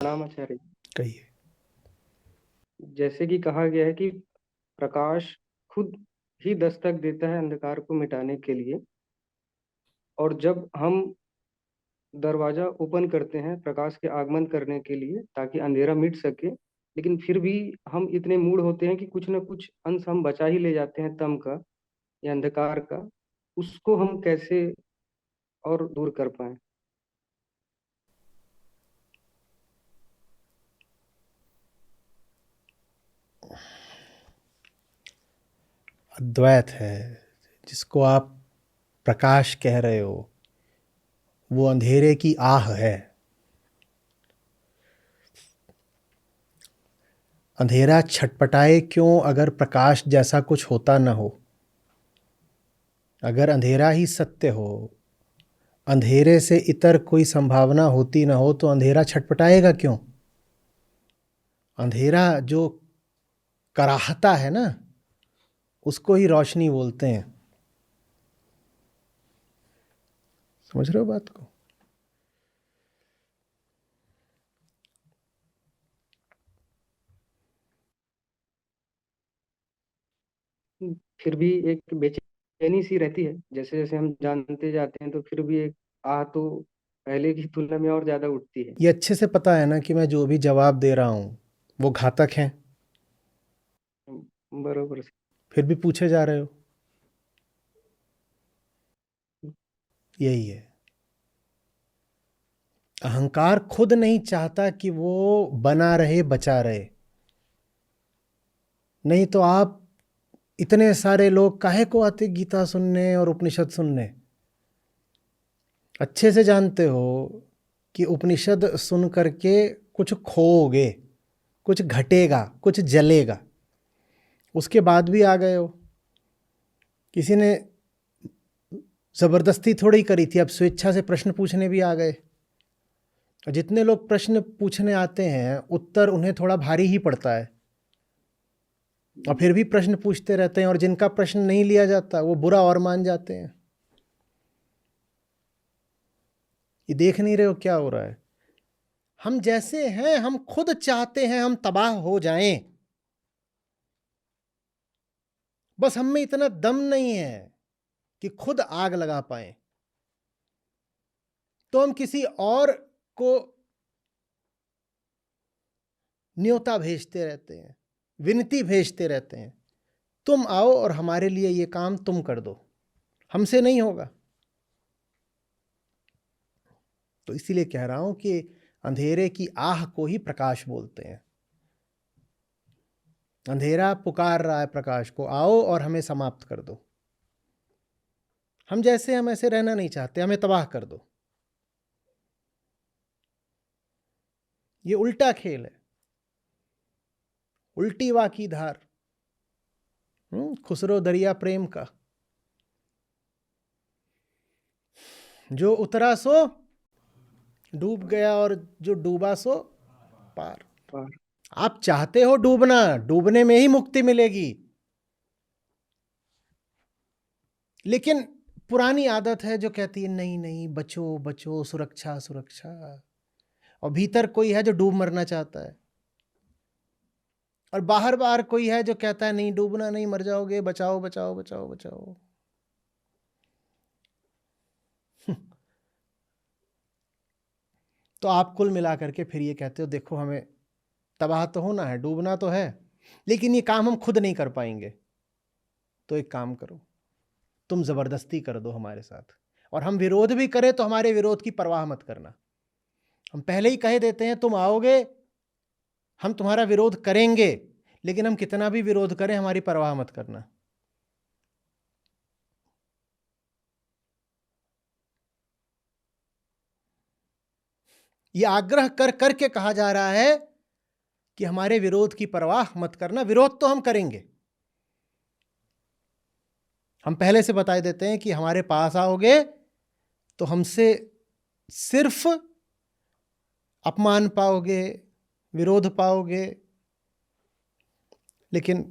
प्रणाम आचार्य। कहिए। जैसे कि कहा गया है कि प्रकाश खुद ही दस्तक देता है अंधकार को मिटाने के लिए। और जब हम दरवाजा ओपन करते हैं प्रकाश के आगमन करने के लिए ताकि अंधेरा मिट सके, लेकिन फिर भी हम इतने मूड होते हैं कि कुछ न कुछ अंश हम बचा ही ले जाते हैं तम का या अंधकार का। उसको हम कैसे और दूर कर पाए? अद्वैत है जिसको आप प्रकाश कह रहे हो, वो अंधेरे की आह है। अंधेरा छटपटाए क्यों अगर प्रकाश जैसा कुछ होता न हो। अगर अंधेरा ही सत्य हो, अंधेरे से इतर कोई संभावना होती न हो, तो अंधेरा छटपटाएगा क्यों। अंधेरा जो कराहता है ना, उसको ही रोशनी बोलते हैं। समझ रहे हो बात को? फिर भी एक बेचैनी सी रहती है, जैसे जैसे हम जानते जाते हैं तो फिर भी एक आह तो पहले की तुलना में और ज्यादा उठती है। ये अच्छे से पता है ना कि मैं जो भी जवाब दे रहा हूँ वो घातक है, बरोबर से। फिर भी पूछे जा रहे हो। यही है। अहंकार खुद नहीं चाहता कि वो बना रहे, बचा रहे। नहीं तो आप इतने सारे लोग काहे को आते गीता सुनने और उपनिषद सुनने। अच्छे से जानते हो कि उपनिषद सुन करके कुछ खोओगे, कुछ घटेगा, कुछ जलेगा। उसके बाद भी आ गए हो। किसी ने ज़बरदस्ती थोड़ी करी थी, अब स्वेच्छा से प्रश्न पूछने भी आ गए। जितने लोग प्रश्न पूछने आते हैं उत्तर उन्हें थोड़ा भारी ही पड़ता है, और फिर भी प्रश्न पूछते रहते हैं, और जिनका प्रश्न नहीं लिया जाता वो बुरा और मान जाते हैं। ये देख नहीं रहे हो क्या हो रहा है। हम जैसे हैं, हम खुद चाहते हैं हम तबाह हो जाएं, बस हम में इतना दम नहीं है कि खुद आग लगा पाए। तो हम किसी और को न्योता भेजते रहते हैं, विनती भेजते रहते हैं, तुम आओ और हमारे लिए ये काम तुम कर दो। हमसे नहीं होगा। तो इसीलिए कह रहा हूं कि अंधेरे की आह को ही प्रकाश बोलते हैं। अंधेरा पुकार रहा है प्रकाश को, आओ और हमें समाप्त कर दो। हम जैसे हम ऐसे रहना नहीं चाहते, हमें तबाह कर दो। ये उल्टा खेल है, उल्टी वा की धार। खुसरो दरिया प्रेम का, जो उतरा सो डूब गया और जो डूबा सो पार। और आप चाहते हो डूबना, डूबने में ही मुक्ति मिलेगी। लेकिन पुरानी आदत है जो कहती है नहीं नहीं, बचो बचो, सुरक्षा सुरक्षा। और भीतर कोई है जो डूब मरना चाहता है, और बाहर बाहर कोई है जो कहता है नहीं डूबना नहीं, मर जाओगे, बचाओ बचाओ बचाओ बचाओ। तो आप कुल मिलाकर के फिर ये कहते हो देखो हमें तबाह तो होना है, डूबना तो है, लेकिन ये काम हम खुद नहीं कर पाएंगे। तो एक काम करो, तुम जबरदस्ती कर दो हमारे साथ, और हम विरोध भी करें तो हमारे विरोध की परवाह मत करना। हम पहले ही कह देते हैं तुम आओगे, हम तुम्हारा विरोध करेंगे, लेकिन हम कितना भी विरोध करें हमारी परवाह मत करना। यह आग्रह कर करके कहा जा रहा है कि हमारे विरोध की परवाह मत करना। विरोध तो हम करेंगे, हम पहले से बता देते हैं कि हमारे पास आओगे तो हमसे सिर्फ अपमान पाओगे, विरोध पाओगे। लेकिन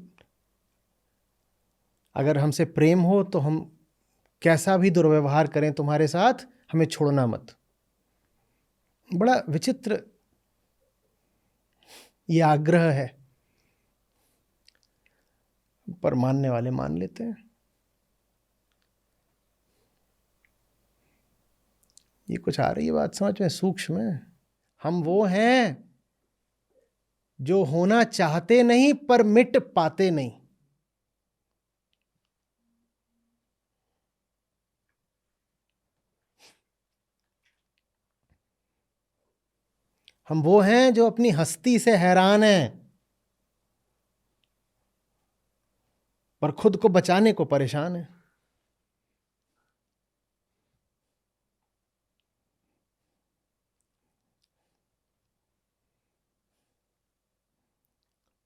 अगर हमसे प्रेम हो तो हम कैसा भी दुर्व्यवहार करें तुम्हारे साथ, हमें छोड़ना मत। बड़ा विचित्र ये आग्रह है, पर मानने वाले मान लेते हैं। ये कुछ आ रही है बात समझ में? सूक्ष्म है। हम वो हैं जो होना चाहते नहीं पर मिट पाते नहीं। हम वो हैं जो अपनी हस्ती से हैरान हैं पर खुद को बचाने को परेशान हैं।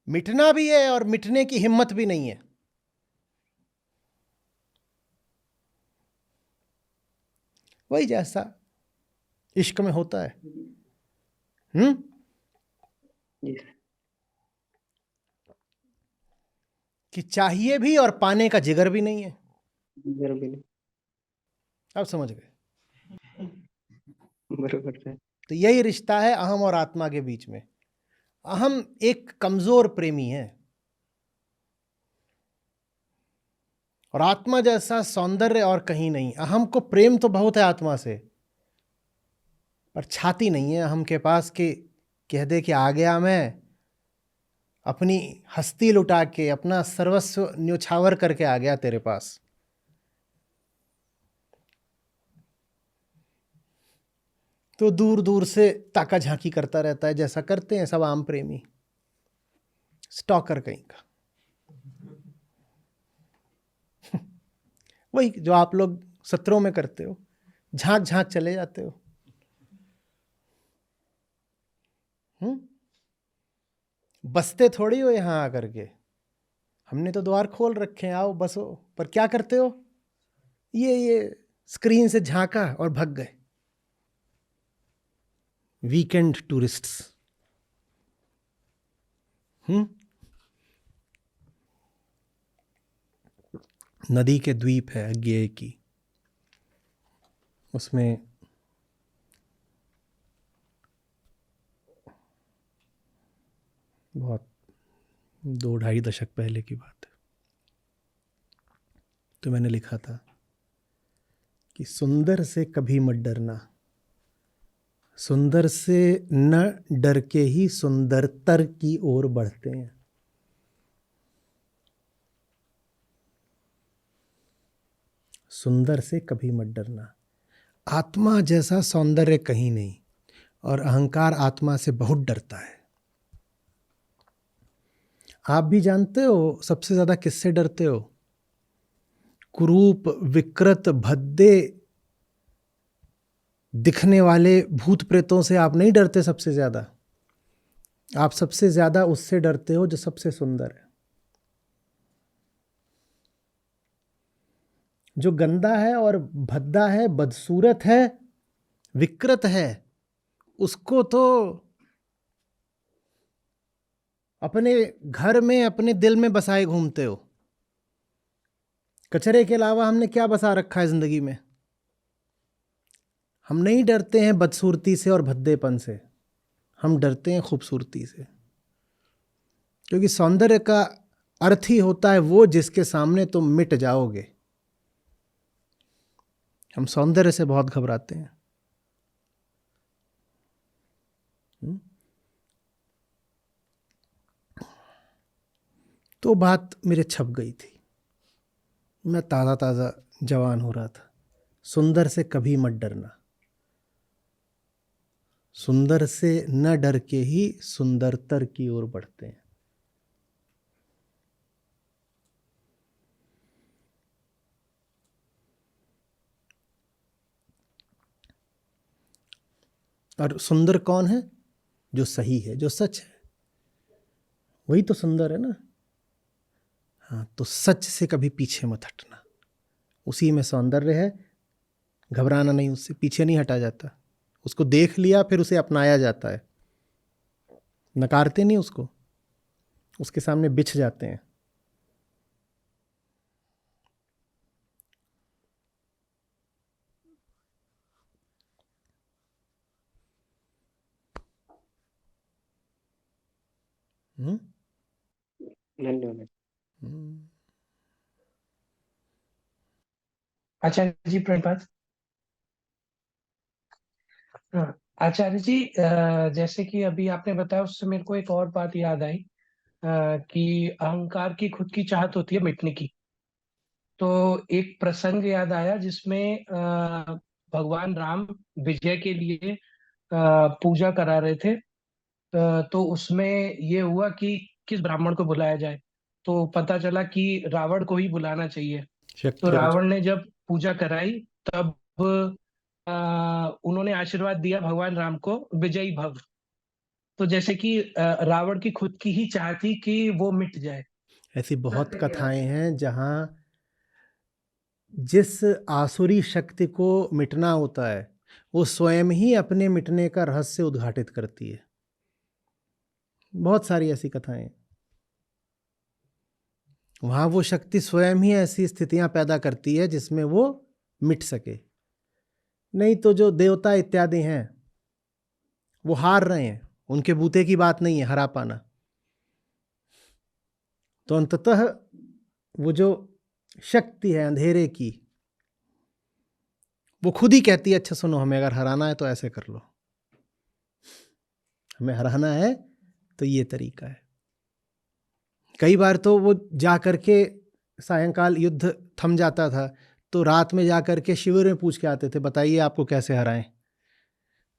मिटना भी है और मिटने की हिम्मत भी नहीं है। वही जैसा इश्क में होता है। जी कि चाहिए भी और पाने का जिगर भी नहीं है। बरोबर अब समझ गए? बरोबर से। तो यही रिश्ता है अहम और आत्मा के बीच में। अहम एक कमजोर प्रेमी है और आत्मा जैसा सौंदर्य और कहीं नहीं। अहम को प्रेम तो बहुत है आत्मा से, पर छाती नहीं है अहम के पास कि कह दे कि आ गया मैं, अपनी हस्ती लुटा के अपना सर्वस्व न्योछावर करके आ गया तेरे पास। तो दूर दूर से ताका झांकी करता रहता है, जैसा करते हैं सब आम प्रेमी। स्टॉकर कहीं का। वही जो आप लोग सत्रों में करते हो, झांक झांक चले जाते हो। बसते थोड़ी हो यहां आकर के। हमने तो द्वार खोल रखे हैं, आओ बसो। पर क्या करते हो? ये स्क्रीन से झांका और भग गए। Weekend tourists. नदी के द्वीप है अज्ञेय की, उसमें बहुत 2-2.5 दशक पहले की बात है। तो मैंने लिखा था कि सुंदर से कभी मत डरना, सुंदर से न डर के ही सुंदरतर की ओर बढ़ते हैं। सुंदर से कभी मत डरना। आत्मा जैसा सौंदर्य कहीं नहीं, और अहंकार आत्मा से बहुत डरता है। आप भी जानते हो सबसे ज्यादा किससे डरते हो? कुरूप, विकृत, भद्दे दिखने वाले भूत प्रेतों से आप नहीं डरते सबसे ज्यादा। आप सबसे ज्यादा उससे डरते हो जो सबसे सुंदर है। जो गंदा है और भद्दा है, बदसूरत है, विकृत है, उसको तो अपने घर में, अपने दिल में बसाए घूमते हो। कचरे के अलावा हमने क्या बसा रखा है जिंदगी में? हम नहीं डरते हैं बदसूरती से और भद्देपन से, हम डरते हैं खूबसूरती से। क्योंकि सौंदर्य का अर्थ ही होता है वो जिसके सामने तुम मिट जाओगे। हम सौंदर्य से बहुत घबराते हैं। तो बात मेरे छप गई थी। मैं ताज़ा ताज़ा जवान हो रहा था। सुंदर से कभी मत डरना, सुंदर से न डर के ही सुंदरतर की ओर बढ़ते हैं। और सुंदर कौन है? जो सही है, जो सच है, वही तो सुंदर है ना। हाँ, तो सच से कभी पीछे मत हटना, उसी में सौंदर्य है। घबराना नहीं, उससे पीछे नहीं हटा जाता। उसको देख लिया फिर उसे अपनाया जाता है, नकारते नहीं उसको, उसके सामने बिछ जाते हैं। हम्म? धन्यवाद। हम्म। आचार्य जी प्रणिपात। हाँ आचार्य जी, जैसे कि अभी आपने बताया उससे मेरे को एक और बात याद आई, कि अहंकार की खुद की चाहत होती है मिटने की। तो एक प्रसंग याद आया जिसमें भगवान राम विजय के लिए पूजा करा रहे थे। तो उसमें ये हुआ कि किस ब्राह्मण को बुलाया जाए। तो पता चला कि रावण को ही बुलाना चाहिए। तो शक्ति रावण ने जब पूजा कराई तब उन्होंने आशीर्वाद दिया भगवान राम को, विजयी भव। तो जैसे कि रावण की खुद की ही चाह थी कि वो मिट जाए। ऐसी बहुत कथाएं हैं जहाँ जिस आसुरी शक्ति को मिटना होता है वो स्वयं ही अपने मिटने का रहस्य उद्घाटित करती है। बहुत सारी ऐसी कथाएं हैं। वहाँ वो शक्ति स्वयं ही ऐसी स्थितियां पैदा करती है जिसमें वो मिट सके। नहीं तो जो देवता इत्यादि हैं वो हार रहे हैं, उनके बूते की बात नहीं है हरा पाना। तो अंततः वो जो शक्ति है अंधेरे की, वो खुद ही कहती है अच्छा सुनो, हमें अगर हराना है तो ऐसे कर लो, हमें हराना है तो ये तरीका है। कई बार तो वो जा करके सायंकाल युद्ध थम जाता था तो रात में जा करके शिविर में पूछ के आते थे बताइए आपको कैसे हराएं।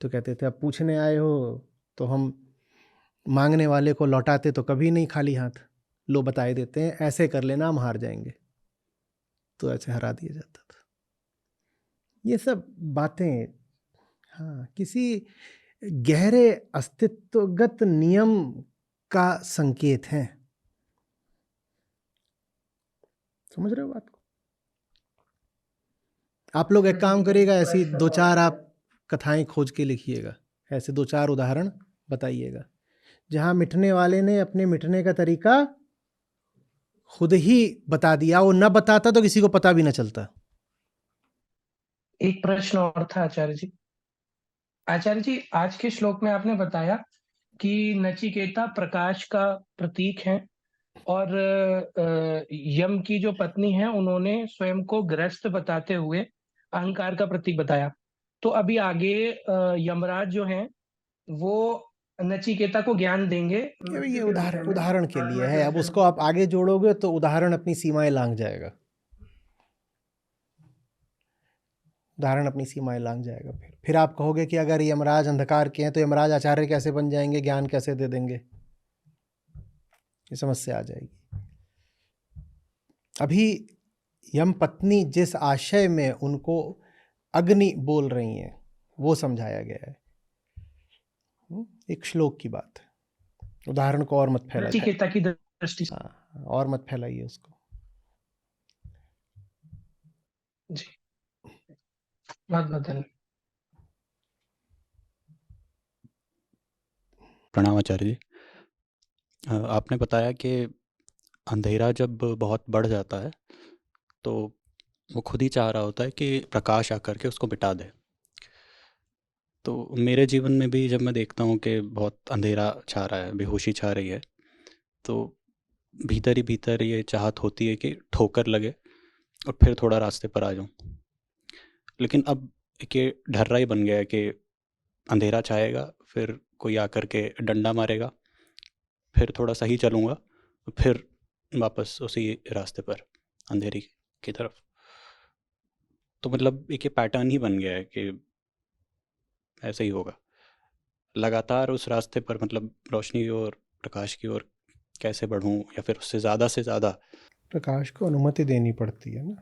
तो कहते थे अब पूछने आए हो तो हम मांगने वाले को लौटाते तो कभी नहीं खाली हाथ, लो बताए देते हैं, ऐसे कर लेना हम हार जाएंगे। तो ऐसे हरा दिया जाता था। ये सब बातें हाँ किसी गहरे अस्तित्वगत नियम का संकेत हैं। समझ रहे हो बात को? आप लोग एक काम करिएगा, ऐसी 2-4 आप कथाएं खोज के लिखिएगा, ऐसे 2-4 उदाहरण बताइएगा जहां मिटने वाले ने अपने मिटने का तरीका खुद ही बता दिया। वो न बताता तो किसी को पता भी न चलता। एक प्रश्न और था आचार्य जी। आचार्य जी, आज के श्लोक में आपने बताया कि नचिकेता प्रकाश का प्रतीक है और यम की जो पत्नी है उन्होंने स्वयं को ग्रस्त बताते हुए अहंकार का प्रतीक बताया। तो अभी आगे यमराज जो हैं वो नचिकेता को ज्ञान देंगे। ये उदाहरण के लिए है। अब उसको आप आगे जोड़ोगे तो उदाहरण अपनी सीमाएं लांघ जाएगा। उदाहरण अपनी सीमाएं लांघ जाएगा। फिर आप कहोगे कि अगर यमराज अंधकार के हैं तो यमराज आचार्य कैसे बन जाएंगे, ज्ञान कैसे दे देंगे? ये समस्या आ जाएगी। अभी यम पत्नी जिस आशय में उनको अग्नि बोल रही हैं वो समझाया गया है। एक श्लोक की बात है। उदाहरण को और मत फैलाइए। नचिकेता की दृष्टि से। हाँ, और मत फैलाइए उसको। जी, बहुत बहुत धन्यवाद। प्रणाम आचार्य जी। आपने बताया कि अंधेरा जब बहुत बढ़ जाता है तो वो खुद ही चाह रहा होता है कि प्रकाश आकर के उसको मिटा दे। तो मेरे जीवन में भी जब मैं देखता हूँ कि बहुत अंधेरा छा रहा है, बेहोशी छा रही है, तो भीतर ही भीतर ये चाहत होती है कि ठोकर लगे और फिर थोड़ा रास्ते पर आ जाऊँ। लेकिन अब एक ये ढर्रा ही बन गया है कि अंधेरा छाएगा, फिर कोई आकर के डंडा मारेगा, फिर थोड़ा सही चलूँगा, फिर वापस उसी रास्ते पर अंधेरी की तरफ। तो मतलब एक ये पैटर्न ही बन गया है कि ऐसे ही होगा लगातार उस रास्ते पर, मतलब रोशनी की ओर, प्रकाश की ओर कैसे बढ़ूं, या फिर उससे ज़्यादा से ज़्यादा। प्रकाश को अनुमति देनी पड़ती है ना,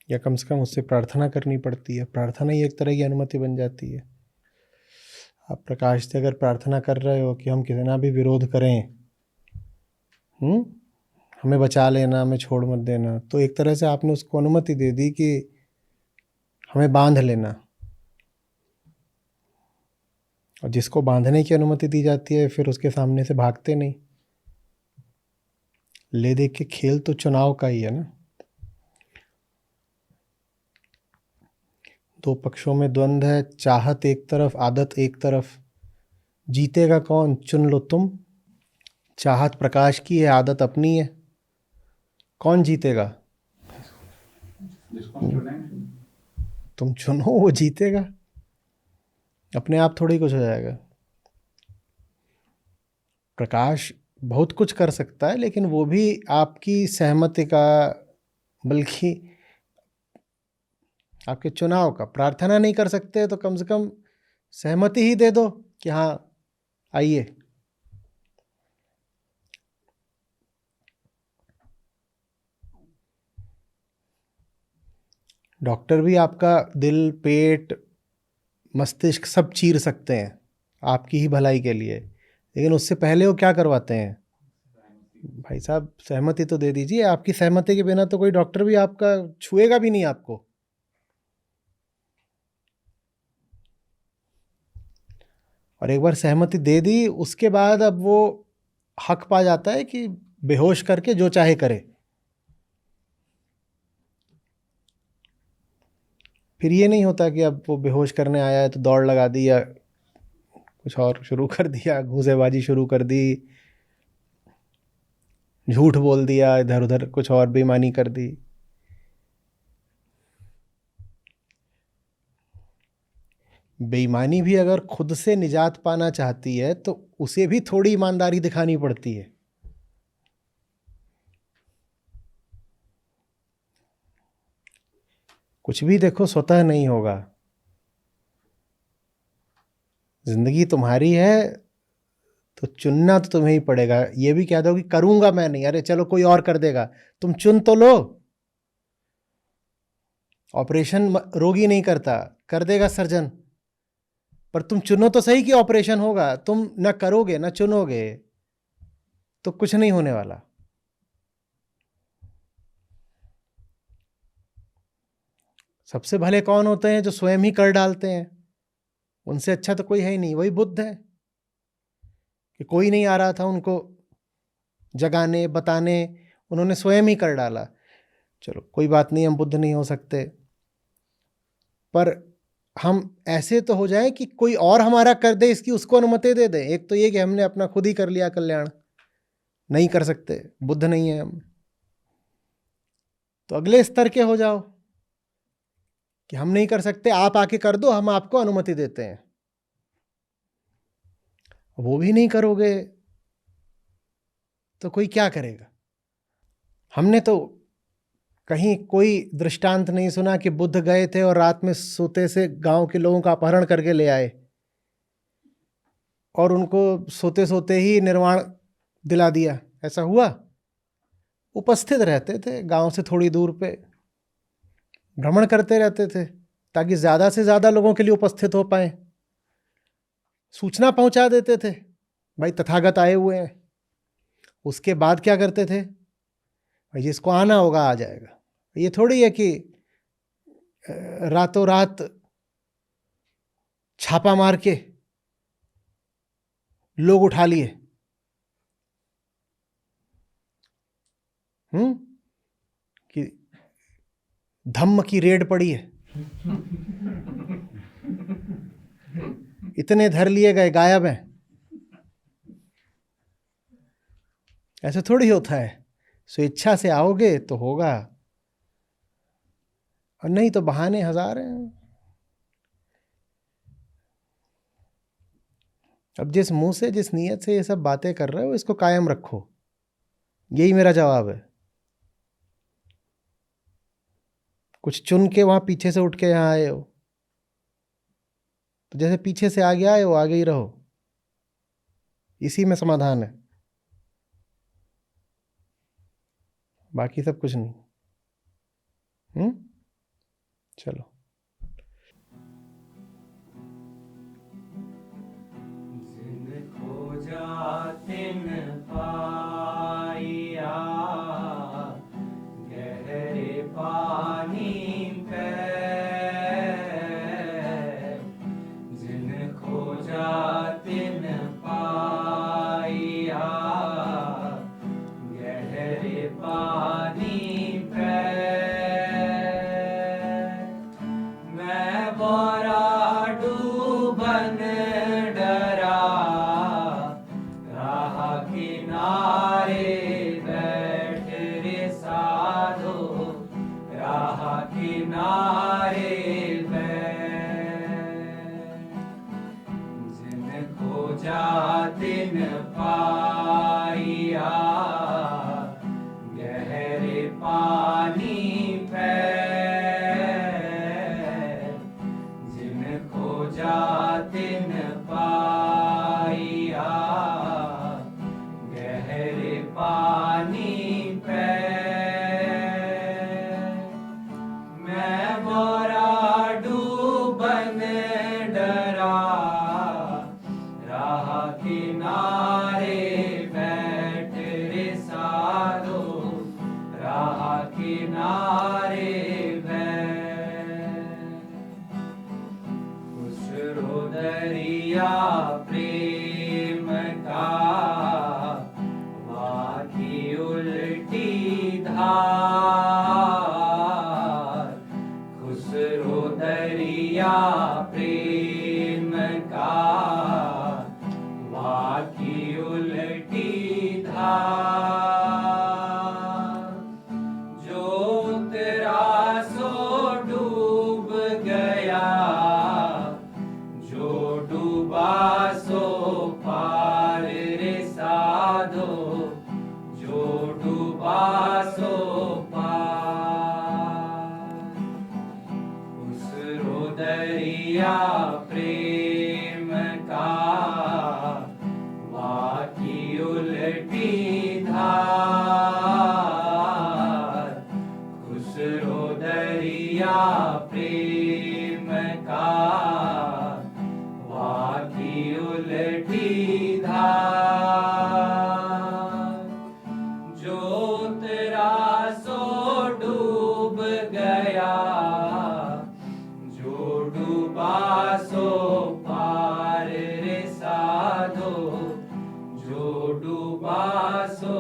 या कम से कम उससे प्रार्थना करनी पड़ती है। प्रार्थना ही एक तरह की अनुमति बन जाती है। आप प्रकाश से अगर प्रार्थना कर रहे हो कि हम कितना भी विरोध करें, हमें बचा लेना, हमें छोड़ मत देना, तो एक तरह से आपने उसको अनुमति दे दी कि हमें बांध लेना। और जिसको बांधने की अनुमति दी जाती है फिर उसके सामने से भागते नहीं। ले देख के खेल तो चुनाव का ही है ना। दो पक्षों में द्वंद्व है, चाहत एक तरफ, आदत एक तरफ। जीतेगा कौन? चुन लो तुम। चाहत प्रकाश की है, आदत अपनी है। कौन जीतेगा? तुम चुनो, वो जीतेगा। अपने आप थोड़ी कुछ हो जाएगा। प्रकाश बहुत कुछ कर सकता है, लेकिन वो भी आपकी सहमति का, बल्कि आपके चुनाव का। प्रार्थना नहीं कर सकते तो कम से कम सहमति ही दे दो कि हाँ आइए। डॉक्टर भी आपका दिल, पेट, मस्तिष्क सब चीर सकते हैं आपकी ही भलाई के लिए, लेकिन उससे पहले वो क्या करवाते हैं? भाई साहब सहमति तो दे दीजिए। आपकी सहमति के बिना तो कोई डॉक्टर भी आपका छुएगा भी नहीं आपको। और एक बार सहमति दे दी, उसके बाद अब वो हक पा जाता है कि बेहोश करके जो चाहे करे। फिर ये नहीं होता कि अब वो बेहोश करने आया है तो दौड़ लगा दी या कुछ और शुरू कर दिया, घूंसेबाजी शुरू कर दी, झूठ बोल दिया, इधर उधर कुछ और बेईमानी कर दी। बेईमानी भी अगर खुद से निजात पाना चाहती है तो उसे भी थोड़ी ईमानदारी दिखानी पड़ती है। कुछ भी देखो स्वतः नहीं होगा। जिंदगी तुम्हारी है तो चुनना तो तुम्हें ही पड़ेगा। ये भी कह दो कि करूंगा मैं नहीं, अरे चलो कोई और कर देगा, तुम चुन तो लो। ऑपरेशन रोगी नहीं करता, कर देगा सर्जन, पर तुम चुनो तो सही कि ऑपरेशन होगा। तुम ना करोगे ना चुनोगे तो कुछ नहीं होने वाला। सबसे भले कौन होते हैं? जो स्वयं ही कर डालते हैं। उनसे अच्छा तो कोई है ही नहीं। वही बुद्ध है कि कोई नहीं आ रहा था उनको जगाने बताने, उन्होंने स्वयं ही कर डाला। चलो कोई बात नहीं, हम बुद्ध नहीं हो सकते, पर हम ऐसे तो हो जाए कि कोई और हमारा कर दे, इसकी उसको अनुमति दे दे। एक तो ये कि हमने अपना खुद ही कर लिया कल्याण, नहीं कर सकते, बुद्ध नहीं है हम। तो अगले स्तर के हो जाओ कि हम नहीं कर सकते, आप आके कर दो, हम आपको अनुमति देते हैं। वो भी नहीं करोगे तो कोई क्या करेगा? हमने तो कहीं कोई दृष्टांत नहीं सुना कि बुद्ध गए थे और रात में सोते से गांव के लोगों का अपहरण करके ले आए और उनको सोते सोते ही निर्वाण दिला दिया। ऐसा हुआ? उपस्थित रहते थे, गांव से थोड़ी दूर पे भ्रमण करते रहते थे ताकि ज्यादा से ज्यादा लोगों के लिए उपस्थित हो पाए। सूचना पहुंचा देते थे, भाई तथागत आए हुए हैं। उसके बाद क्या करते थे? भाई जिसको आना होगा आ जाएगा। ये थोड़ी है कि रातों रात छापा मार के लोग उठा लिए। कि धम्म की रेड पड़ी है, इतने धर लिए गए, गायब हैं। ऐसे थोड़ी होता है। स्वेच्छा से आओगे तो होगा, और नहीं तो बहाने हजार हैं। अब जिस मुंह से, जिस नीयत से ये सब बातें कर रहे हो, इसको कायम रखो। यही मेरा जवाब है। कुछ चुन के वहां पीछे से उठ के यहां आए हो, तो जैसे पीछे से आगे आए हो आगे ही रहो। इसी में समाधान है, बाकी सब कुछ नहीं। चलो। तिन पाइया गहरे पानी पे, जिन खोजा तिन पाइया गहरे पानी पे। मैं बोरा डूबन डरा, राह किनारे जातिन पाइया गहरे पानी पैर जिनको जातिन पाइया गहरे पानी पैर मैं बोरा डूबन डरा राह किनारे बैठ रे साधो राह किनारे बैठ खुसरो दरिया प्रेम का वाकी उल्टी धार खुसरो दरिया प्रेम का वाकी उल्टी धार जो तेरा सो डूब गया जो डूबा सो पार रे साधो जो डूबा सो पार खुसरो दरिया प्रेम का वाकी उल्टी धार खुसरो दरिया प्रेम का वाकी उल्टी धार जो तेरा सो डूब गया जो डूबा सो पार रे साधो जो डूबा सो